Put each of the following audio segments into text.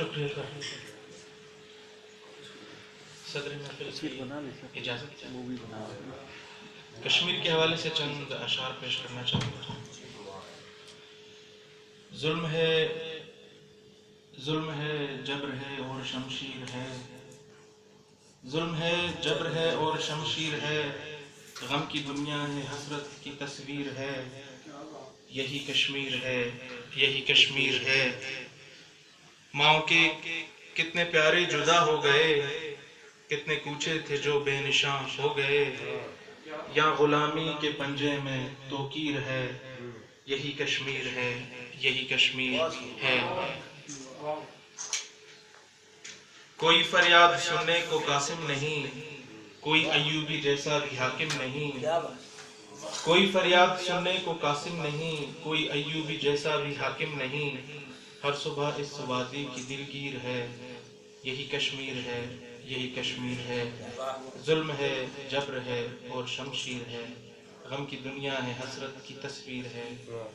شکریہ صدر محفل کی اجازت کشمیر کے حوالے سے چند اشعار پیش کرنا چاہوں گا۔ ظلم ہے جبر ہے اور شمشیر ہے، ظلم ہے جبر ہے اور شمشیر ہے، غم کی دنیا ہے حسرت کی تصویر ہے، یہی کشمیر ہے یہی کشمیر ہے۔ ماؤں کے کتنے پیارے جدا ہو گئے، کتنے کوچے تھے جو بے نشان ہو گئے، یا غلامی کے پنجے میں توقیر ہے، یہی کشمیر ہے یہی کشمیر ہے۔ کوئی فریاد سننے کو قاسم نہیں، کوئی ایوبی جیسا بھی حاکم نہیں، کوئی فریاد سننے کو قاسم نہیں، کوئی ایوبی جیسا بھی حاکم نہیں، ہر صبح اس وادی کی دلگیر ہے، یہی کشمیر ہے یہی کشمیر ہے۔ ظلم ہے جبر ہے اور شمشیر ہے، غم کی دنیا ہے حسرت کی تصویر ہے،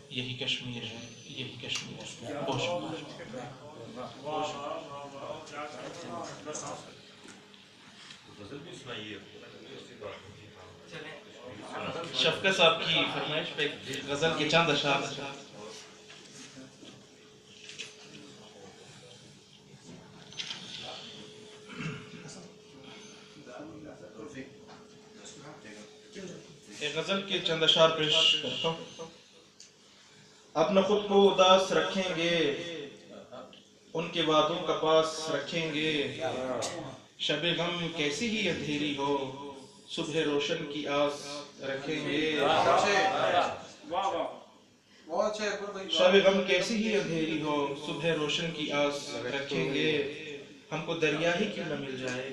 یہی کشمیر ہے یہی کشمیر ہے۔ بہت شکریہ۔ شفقت صاحب کی فرمائش پہ غزل کے چند اشعار۔ غزل کے چند اشعار پیش کرتا ہوں۔ اپنا خود کو اداس رکھیں گے، ان کے وعدوں کا پاس رکھیں گے، شب غم کیسی ہی اندھیری ہو، صبح روشن کی آس رکھیں گے، شب غم کیسی ہی اندھیری ہو، صبح روشن کی آس رکھیں گے، ہم کو دریا ہی کیوں نہ مل جائے،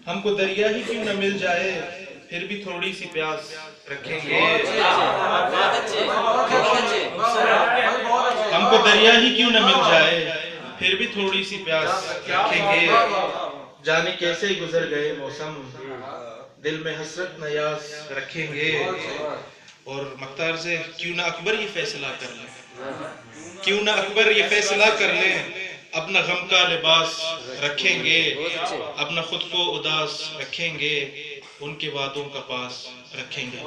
ہم کو دریا ہی کیوں نہ مل جائے، پھر بھی تھوڑی سی پیاس رکھیں گے، ہم کو دریا ہی کیوں نہ مل جائے، پھر بھی تھوڑی سی پیاس رکھیں گے، جانے کیسے گزر گئے موسم، دل میں حسرت نیاز رکھیں گے، اور مختار سے کیوں نہ اکبر یہ فیصلہ کر لیں، کیوں نہ اکبر یہ فیصلہ کر لیں، اپنا غم کا لباس رکھیں گے، اپنا خود کو اداس رکھیں گے، ان کے وعدوں کا پاس رکھیں گے۔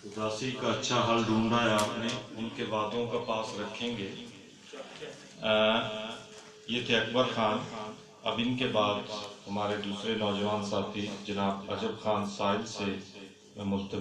اداسی کا اچھا حل ڈھونڈا ہے آپ نے، ان کے وعدوں کا پاس رکھیں گے۔ یہ تھے اکبر خان۔ اب ان کے بعد ہمارے دوسرے نوجوان ساتھی جناب عجب خان ساحل سے میں ملتمس